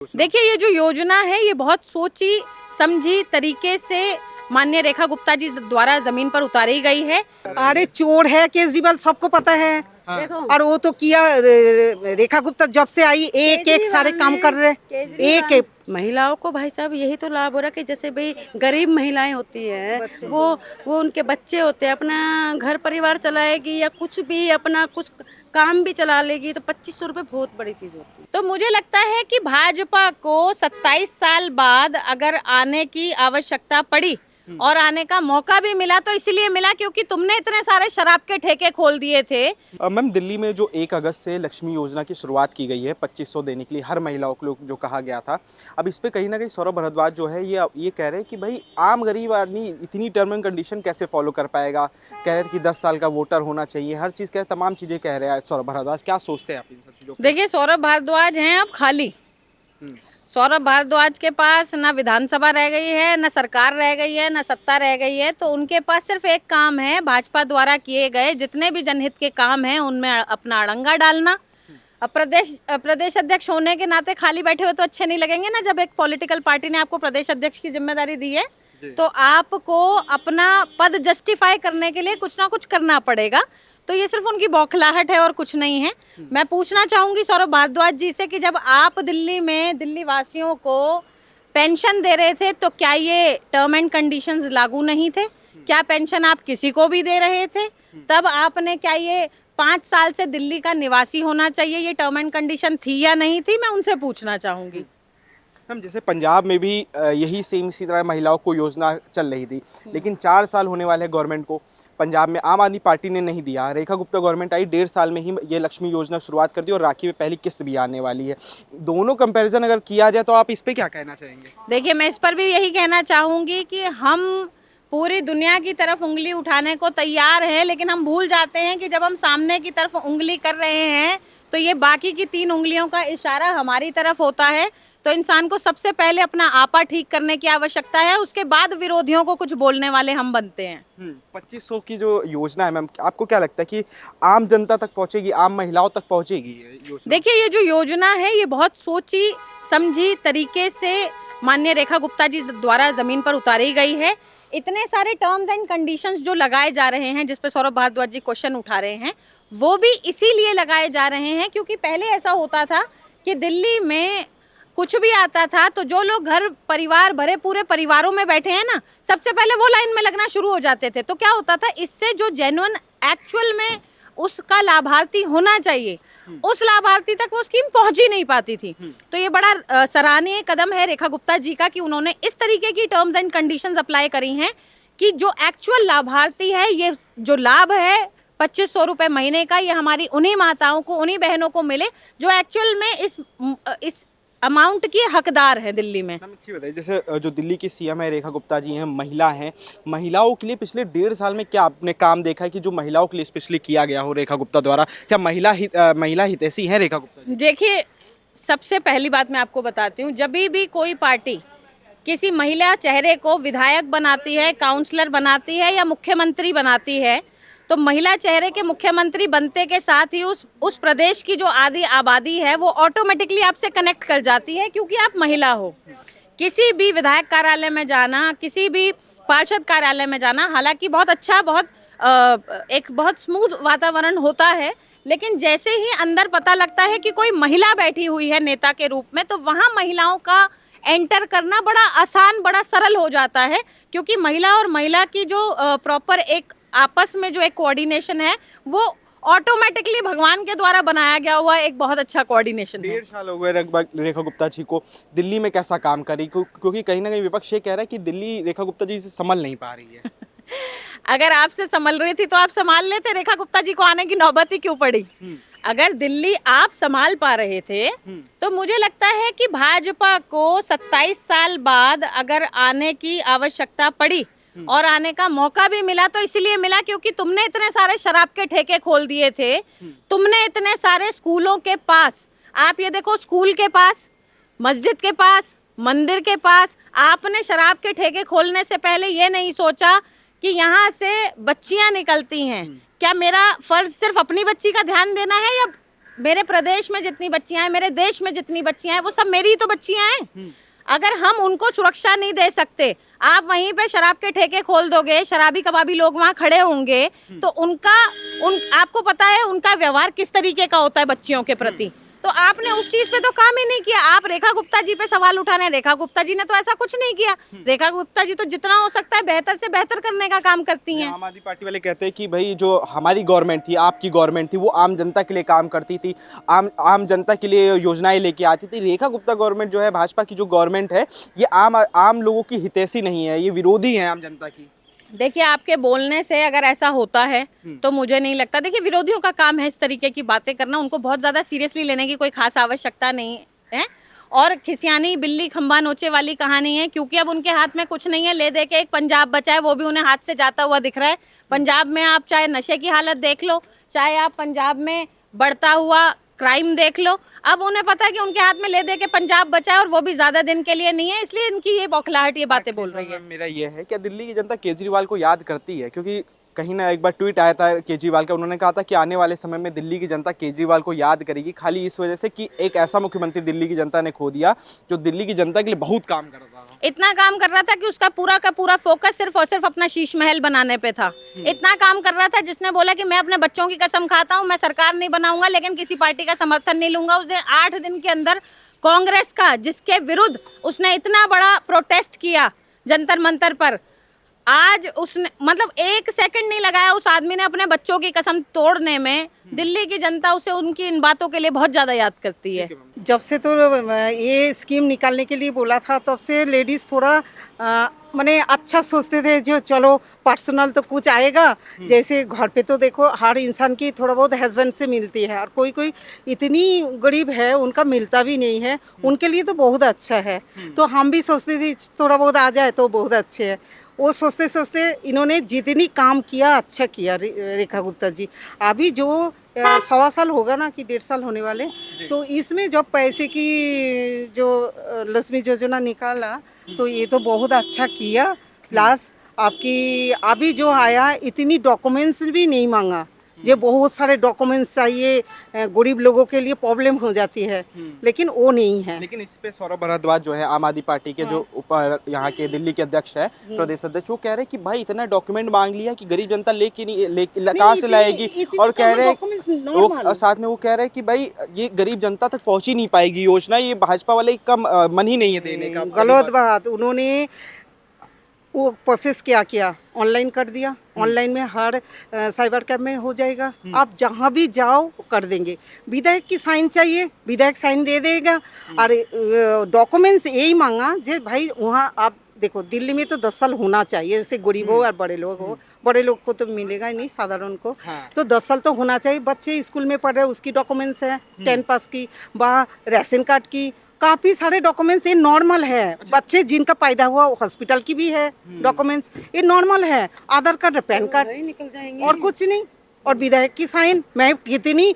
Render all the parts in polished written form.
देखिए, ये जो योजना है ये बहुत सोची समझी तरीके से माननीय रेखा गुप्ता जी द्वारा जमीन पर उतारी गई है। अरे चोर है केजरीवाल, सबको पता है। देखो, और वो तो किया, रेखा गुप्ता जब से आई एक एक सारे काम कर रहे, एक एक। महिलाओं को भाई साहब यही तो लाभ हो रहा है कि जैसे भाई गरीब महिलाएं होती हैं, वो उनके बच्चे होते हैं, अपना घर परिवार चलाएगी या कुछ भी अपना कुछ काम भी चला लेगी, तो 2500 रुपये बहुत बड़ी चीज होती है। तो मुझे लगता है कि भाजपा को 27 साल बाद अगर आने की आवश्यकता पड़ी और आने का मौका भी मिला तो इसलिए मिला क्योंकि तुमने इतने सारे शराब के ठेके खोल दिए थे। मैम, दिल्ली में जो 1 अगस्त से लक्ष्मी योजना की शुरुआत की गई है 2500 देने के लिए हर महिलाओं को जो कहा गया था, अब इस पे कहीं ना कहीं सौरभ भारद्वाज जो है ये कह रहे हैं कि भाई आम गरीब आदमी इतनी टर्म एंड कंडीशन कैसे फॉलो कर पाएगा। कह रहे थे कि 10 साल का वोटर होना चाहिए, हर चीज़ कह तमाम चीज़ें कह रहे हैं सौरभ भारद्वाज। क्या सोचते हैं आप इन सब चीज़ों को? देखिए, सौरभ भारद्वाज हैं अब खाली। सौरभ भारद्वाज के पास ना विधानसभा रह गई है, ना सरकार रह गई है, ना सत्ता रह गई है, तो उनके पास सिर्फ एक काम है, भाजपा द्वारा किए गए जितने भी जनहित के काम हैं उनमें अपना अड़ंगा डालना। अब प्रदेश अध्यक्ष होने के नाते खाली बैठे हुए तो अच्छे नहीं लगेंगे ना। जब एक पॉलिटिकल पार्टी ने आपको प्रदेश अध्यक्ष की जिम्मेदारी दी है तो आपको अपना पद जस्टिफाई करने के लिए कुछ ना कुछ करना पड़ेगा। तो ये सिर्फ उनकी बौखलाहट है और कुछ नहीं है। मैं पूछना चाहूंगी सौरभ भारद्वाज जी से कि जब आप दिल्ली में दिल्ली वासियों को पेंशन दे रहे थे तो क्या ये टर्म एंड कंडीशंस लागू नहीं थे? क्या पेंशन आप किसी को भी दे रहे थे? तब आपने क्या ये 5 साल से दिल्ली का निवासी होना चाहिए ये टर्म एंड कंडीशन थी या नहीं थी? मैं उनसे पूछना चाहूंगी। हम जैसे पंजाब में भी यही सेम इसी तरह महिलाओं को योजना चल रही थी, लेकिन 4 साल होने वाले हैं गवर्नमेंट को। पंजाब में आम आदमी पार्टी ने नहीं दिया। रेखा गुप्ता गवर्नमेंट आई 1.5 साल में ही ये लक्ष्मी योजना शुरुआत कर दी और राखी में पहली किस्त भी आने वाली है। दोनों कंपैरिजन अगर किया जाए तो आप इस पे क्या कहना चाहेंगे? देखिए, मैं इस पर भी यही कहना चाहूंगी कि हम पूरी दुनिया की तरफ उंगली उठाने को तैयार हैं, लेकिन हम भूल जाते हैं कि जब हम सामने की तरफ उंगली कर रहे हैं तो ये बाकी की 3 उंगलियों का इशारा हमारी तरफ होता है। तो इंसान को सबसे पहले अपना आपा ठीक करने की आवश्यकता है, उसके बाद विरोधियों को कुछ बोलने वाले हम बनते हैं। 2500 की जो योजना है मैम, आपको क्या लगता है कि आम जनता तक पहुंचेगी, आम महिलाओं तक पहुंचेगी ये योजना? देखिए, ये जो योजना है ये बहुत सोची समझी तरीके से माननीय रेखा गुप्ता जी द्वारा जमीन पर उतारी गई है। इतने सारे टर्म्स एंड कंडीशंस जो लगाए जा रहे हैं, जिसपे सौरभ भारद्वाज जी क्वेश्चन उठा रहे हैं, वो भी इसीलिए लगाए जा रहे हैं क्योंकि पहले ऐसा होता था कि दिल्ली में कुछ भी आता था तो जो लोग घर परिवार भरे पूरे परिवारों में बैठे हैं ना, सबसे पहले वो लाइन में लगना शुरू हो जाते थे। तो क्या होता था, इससे जो जेन्युइन एक्चुअल में उसका लाभार्थी होना चाहिए उस लाभार्थी तक वो स्कीम पहुंच ही नहीं पाती थी। तो ये बड़ा सराहनीय कदम है रेखा गुप्ता जी का कि उन्होंने इस तरीके की टर्म्स एंड कंडीशंस अप्लाई करी हैं कि जो एक्चुअल लाभार्थी है, ये जो लाभ है 2500 रुपये महीने का, ये हमारी उन्हीं माताओं को, उन्हीं बहनों को मिले जो एक्चुअल में इस अमाउंट की हकदार है दिल्ली में। अच्छी बताइए, जैसे जो दिल्ली की सीएम है रेखा गुप्ता जी हैं, महिला हैं, महिलाओं के लिए पिछले 1.5 साल में क्या आपने काम देखा है कि जो महिलाओं के लिए स्पेशली किया गया हो रेखा गुप्ता द्वारा? क्या महिला हितैषी हैं रेखा गुप्ता जी? देखिए, सबसे पहली बात मैं आपको बताती हूँ, जब भी कोई पार्टी किसी महिला चेहरे को विधायक बनाती है, काउंसलर बनाती है या मुख्यमंत्री बनाती है, तो महिला चेहरे के मुख्यमंत्री बनते के साथ ही उस प्रदेश की जो आधी आबादी है वो ऑटोमेटिकली आपसे कनेक्ट कर जाती है क्योंकि आप महिला हो। किसी भी विधायक कार्यालय में जाना, किसी भी पार्षद कार्यालय में जाना, हालांकि बहुत अच्छा, एक बहुत स्मूथ वातावरण होता है, लेकिन जैसे ही अंदर पता लगता है कि कोई महिला बैठी हुई है नेता के रूप में, तो वहाँ महिलाओं का एंटर करना बड़ा आसान, बड़ा सरल हो जाता है क्योंकि महिला और महिला की जो प्रॉपर एक आपस में जो एक कोऑर्डिनेशन है वो ऑटोमेटिकली भगवान के द्वारा बनाया गया हुआ एक बहुत अच्छा कोऑर्डिनेशन है। 1.5 साल हो गए रेखा गुप्ता जी को दिल्ली में कैसा काम करी, क्योंकि कहीं ना कहीं विपक्ष ये कह रहा है कि दिल्ली रेखा गुप्ता जी से संभल नहीं पा रही है। अगर आपसे संभल रही थी तो आप संभाल लेते, रेखा गुप्ता जी को आने की नौबत ही क्यों पड़ी? अगर दिल्ली आप संभाल पा रहे थे तो मुझे लगता है कि भाजपा को 27 साल बाद अगर आने की आवश्यकता पड़ी और आने का मौका भी मिला तो इसलिए मिला क्योंकि तुमने इतने सारे शराब के ठेके खोल दिए थे, तुमने इतने सारे स्कूलों के पास, आप ये देखो, स्कूल के पास, मस्जिद के पास, मंदिर के पास आपने शराब के ठेके खोलने से पहले ये नहीं सोचा कि यहाँ से बच्चियां निकलती हैं, क्या मेरा फर्ज सिर्फ अपनी बच्ची का ध्यान देना है या मेरे प्रदेश में जितनी बच्चियां हैं, मेरे देश में जितनी बच्चियां हैं, वो सब मेरी ही तो बच्चियां हैं। अगर हम उनको सुरक्षा नहीं दे सकते, आप वहीं पे शराब के ठेके खोल दोगे, शराबी कबाबी लोग वहां खड़े होंगे, तो आपको पता है उनका व्यवहार किस तरीके का होता है बच्चियों के प्रति। तो आपने उस चीज पे तो काम ही नहीं किया। आप रेखा गुप्ता जी पे सवाल उठाने, रेखा गुप्ता जी ने तो ऐसा कुछ नहीं किया। रेखा गुप्ता जी तो जितना हो सकता है बेहतर से बेहतर करने का काम करती हैं। आम आदमी पार्टी वाले कहते हैं कि भाई जो हमारी गवर्नमेंट थी, आपकी गवर्नमेंट थी, वो आम जनता के लिए काम करती थी, आम जनता के लिए योजनाएं लेके आती थी। रेखा गुप्ता गवर्नमेंट जो है, भाजपा की जो गवर्नमेंट है, ये आम लोगों की हितैषी नहीं है, ये विरोधी है आम जनता की। देखिए, आपके बोलने से अगर ऐसा होता है तो मुझे नहीं लगता। देखिए, विरोधियों का काम है इस तरीके की बातें करना, उनको बहुत ज्यादा सीरियसली लेने की कोई खास आवश्यकता नहीं है। और खिसियानी बिल्ली खंबा नोचे वाली कहानी है, क्योंकि अब उनके हाथ में कुछ नहीं है। ले दे के एक पंजाब बचा है, वो भी उन्हें हाथ से जाता हुआ दिख रहा है। पंजाब में आप चाहे नशे की हालत देख लो, चाहे आप पंजाब में बढ़ता हुआ क्राइम देख लो, अब उन्हें पता है कि उनके हाथ में ले दे के पंजाब बचा है, और वो भी ज्यादा दिन के लिए नहीं है, इसलिए इनकी ये बौखलाहट, ये बातें बोल रही है। मेरा ये है, क्या दिल्ली की जनता केजरीवाल को याद करती है? क्योंकि कहीं ना एक बार ट्वीट आया था केजरीवाल का, उन्होंने कहा था कि आने वाले समय में दिल्ली की जनता केजरीवाल को याद करेगी, खाली इस वजह से कि एक ऐसा मुख्यमंत्री दिल्ली की जनता ने खो दिया जो दिल्ली की जनता के लिए बहुत काम कर रहा था। इतना काम कर रहा था कि उसका पूरा का पूरा फोकस सिर्फ और सिर्फ अपना शीश महल बनाने पे था। इतना काम कर रहा था जिसने बोला कि मैं अपने बच्चों की कसम खाता हूँ, मैं सरकार नहीं बनाऊंगा, लेकिन किसी पार्टी का समर्थन नहीं लूंगा। उसने 8 दिन के अंदर कांग्रेस का, जिसके विरुद्ध उसने इतना बड़ा प्रोटेस्ट किया जंतर मंतर पर, आज उसने मतलब 1 सेकंड नहीं लगाया उस आदमी ने अपने बच्चों की कसम तोड़ने में। दिल्ली की जनता उसे उनकी इन बातों के लिए बहुत ज्यादा याद करती है। जब से तो ये स्कीम निकालने के लिए बोला था, तब से लेडीज थोड़ा माने अच्छा सोचते थे, जो चलो पर्सनल तो कुछ आएगा। जैसे घर पे तो देखो हर इंसान की थोड़ा बहुत हस्बैंड से मिलती है, और कोई कोई इतनी गरीब है उनका मिलता भी नहीं है, उनके लिए तो बहुत अच्छा है। तो हम भी सोचते थे थोड़ा बहुत आ जाए तो बहुत अच्छे है। वो सोचते सोचते इन्होंने जितनी काम किया अच्छा किया रेखा गुप्ता जी। अभी जो 1.25 साल होगा ना कि 1.5 साल होने वाले, तो इसमें जब पैसे की जो लक्ष्मी योजना निकाला तो ये तो बहुत अच्छा किया। प्लस आपकी अभी जो आया, इतनी डॉक्यूमेंट्स भी नहीं मांगा। ये बहुत सारे डॉक्यूमेंट्स चाहिए, गरीब लोगों के लिए प्रॉब्लम हो जाती है, लेकिन वो नहीं है। लेकिन इस पे सौरभ भारद्वाज जो है आम आदमी पार्टी के जो ऊपर यहाँ के दिल्ली के अध्यक्ष है, प्रदेश अध्यक्ष, वो कह रहे हैं कि भाई इतना डॉक्यूमेंट मांग लिया कि गरीब जनता लेके नहीं कहाँ से लाएगी। और कह रहे हैं साथ में वो कह रहे हैं कि भाई ये गरीब जनता तक पहुंच ही नहीं पाएगी योजना, ये भाजपा वाले का मन ही नहीं है देने का। गलत बात। उन्होंने वो प्रोसेस क्या किया, ऑनलाइन कर दिया। ऑनलाइन में हर साइबर कैफ में हो जाएगा, आप जहाँ भी जाओ कर देंगे। विधायक की साइन चाहिए, विधायक साइन दे देगा। और डॉक्यूमेंट्स यही मांगा जे भाई वहाँ आप देखो, दिल्ली में तो 10 साल होना चाहिए, जैसे गरीब हो और बड़े लोग हो। बड़े लोग को तो मिलेगा ही नहीं, साधारण को। तो 10 साल तो होना चाहिए। बच्चे स्कूल में पढ़ रहे, उसकी डॉक्यूमेंट्स है, 10 पास की, राशन कार्ड की, काफी सारे डॉक्यूमेंट्स ये नॉर्मल है। बच्चे जिनका पैदा हुआ हॉस्पिटल की भी है डॉक्यूमेंट्स, ये नॉर्मल है। आधार कार्ड, पैन कार्ड निकल जाएंगे, और कुछ नहीं। और विधायक की साइन, मैं कितनी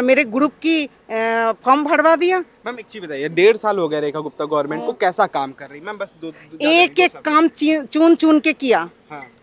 मेरे ग्रुप की फॉर्म भरवा दिया। मैम एक चीज बताइए, 1.5 साल हो गया रेखा गुप्ता गवर्नमेंट को, कैसा काम कर रही? मैम बस एक एक काम चुन चुन के किया।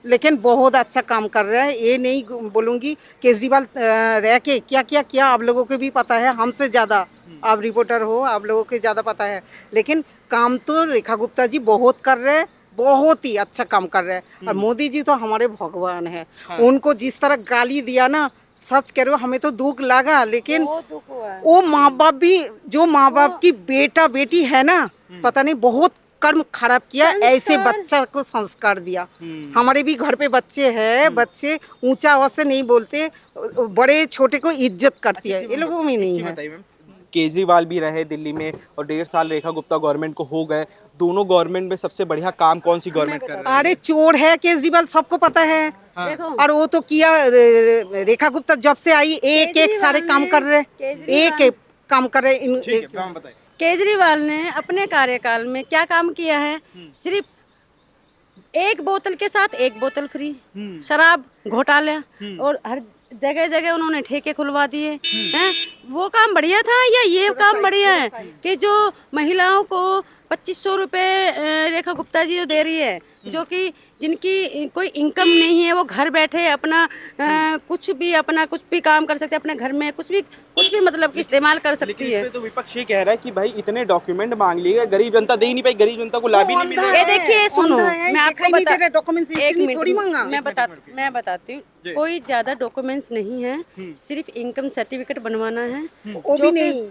लेकिन बहुत अच्छा काम कर रहा है। ये नहीं बोलूँगी केजरीवाल रह के क्या क्या किया, आप लोगों को भी पता है हमसे ज़्यादा, आप रिपोर्टर हो, आप लोगों को ज़्यादा पता है। लेकिन काम तो रेखा गुप्ता जी बहुत कर रहे हैं, बहुत ही अच्छा काम कर रहे हैं। और मोदी जी तो हमारे भगवान है। उनको जिस तरह गाली दिया ना, सच कह रहे हो, हमें तो दुख लगा। लेकिन वो माँ बाप भी, जो माँ बाप की बेटा बेटी है ना, पता नहीं बहुत कर्म खराब किया, ऐसे बच्चा को संस्कार दिया। हमारे भी घर पे बच्चे हैं, बच्चे ऊंचा आवाज से नहीं बोलते, बड़े छोटे को इज्जत करती है, ये लोगों में नहीं है। केजरीवाल भी रहे दिल्ली में और 1.5 साल रेखा गुप्ता गवर्नमेंट को हो गए, दोनों गवर्नमेंट में सबसे बढ़िया काम कौन सी गवर्नमेंट कर रही है? अरे चोर है केजरीवाल, सबको पता है। और वो तो किया, रेखा गुप्ता जब से आई एक एक सारे काम कर रहे, एक एक काम कर रहे। केजरीवाल ने अपने कार्यकाल में क्या काम किया है? सिर्फ 1 बोतल के साथ 1 बोतल फ्री, शराब घोटाला, और हर जगह जगह उन्होंने ठेके खुलवा दिए हैं। वो काम बढ़िया था या ये काम बढ़िया है कि जो महिलाओं को 2500 रुपये रेखा गुप्ता जी जो दे रही है, जो कि जिनकी कोई इनकम नहीं है, वो घर बैठे अपना कुछ भी काम कर सकते हैं, अपने घर में कुछ भी मतलब कि इस्तेमाल कर सकती लेकिन है। इसपे तो विपक्ष ये कह रहा है कि भाई इतने डॉक्यूमेंट मांग लिए, गरीब जनता दे ही नहीं पाई, गरीब जनता को लाभ ही नहीं मिलेगा। ये देखिए सुनो, अंधा है, मैं आपको दिखाई नहीं दे रहा डॉक्यूमेंट्स, एक इतनी मिनट थोड़ी मांगा। मैं बताती हूँ, कोई ज्यादा डॉक्यूमेंट्स नहीं है, सिर्फ इनकम सर्टिफिकेट बनवाना है। वो जो भी कि- नहीं,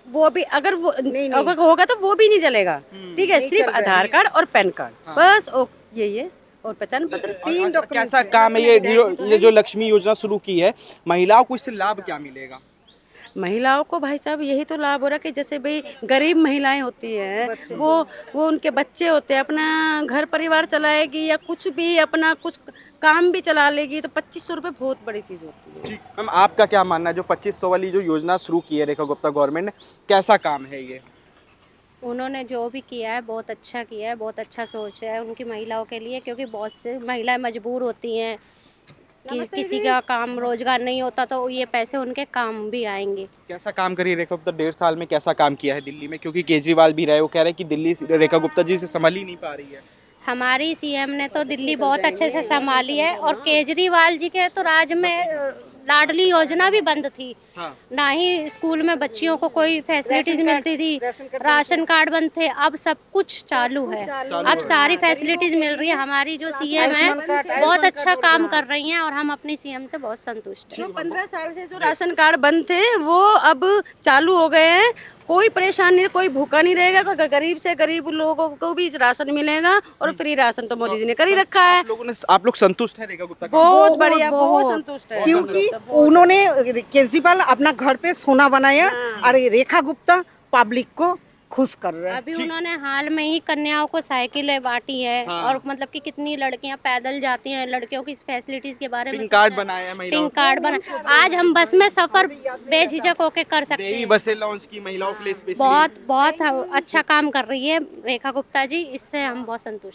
वो भी अगर नहीं। अगर होगा तो वो भी नहीं चलेगा, ठीक है, सिर्फ आधार कार्ड और पैन कार्ड बस, यही है, और पहचान पत्र। तीन डॉक्यूमेंट्स कैसा काम है ये जो लक्ष्मी योजना शुरू की है, महिलाओं को इससे लाभ क्या मिलेगा? महिलाओं को भाई साहब यही तो लाभ हो रहा है कि जैसे भाई गरीब महिलाएं होती हैं, वो उनके बच्चे होते हैं, अपना घर परिवार चलाएगी या कुछ भी अपना कुछ काम भी चला लेगी, तो 2500 रुपये बहुत बड़ी चीज़ होती है। मैम आपका क्या मानना है, जो 2500 वाली जो योजना शुरू की है रेखा गुप्ता गवर्नमेंट ने, कैसा काम है ये? उन्होंने जो भी किया है बहुत अच्छा किया है, बहुत अच्छा सोच है उनकी महिलाओं के लिए, क्योंकि बहुत से महिलाएं मजबूर होती हैं कि किसी का काम रोजगार नहीं होता, तो ये पैसे उनके काम भी आएंगे। कैसा काम करी रेखा गुप्ता 1.5 साल में, कैसा काम किया है दिल्ली में? क्योंकि केजरीवाल भी रहे, वो कह रहे हैं कि दिल्ली रेखा गुप्ता जी से संभल ही नहीं पा रही है। हमारी सीएम ने तो दिल्ली बहुत अच्छे से संभाली है, और केजरीवाल जी के तो राज में लाडली योजना भी बंद थी, हाँ। ना ही स्कूल में बच्चियों को कोई फैसिलिटीज मिलती थी, राशन कार्ड बंद थे, अब सब कुछ चालू है, अब सारी फैसिलिटीज मिल रही है। हमारी जो सीएम है बहुत अच्छा काम कर रही हैं, और हम अपनी सीएम से बहुत संतुष्ट हैं। जो 15 साल से जो राशन कार्ड बंद थे वो अब चालू हो गए हैं, कोई परेशानी नहीं, कोई भूखा नहीं रहेगा, गरीब से गरीब लोगों को भी राशन मिलेगा, और फ्री राशन तो मोदी जी ने कर ही रखा है। आप लोग संतुष्ट हैं रेखा गुप्ता? बहुत बढ़िया, बहुत संतुष्ट है। क्योंकि उन्होंने केजरीवाल अपना घर पे सोना बनाया और रेखा गुप्ता पब्लिक को खुश कर रहे हैं। अभी उन्होंने हाल में ही कन्याओं को साइकिलें बांटी है, और मतलब कि कितनी लड़कियां पैदल जाती हैं, लड़कियों की फैसिलिटीज के बारे में पिंक कार्ड बनाया है महिलाओं पिंक कार्ड बना, आज हम बस में सफर बेझिझक होके कर सकते देवी हैं। बसें लॉन्च की महिलाओं के लिए स्पेशली। बहुत बहुत अच्छा काम कर रही है रेखा गुप्ता जी, इससे हम बहुत संतुष्ट हैं।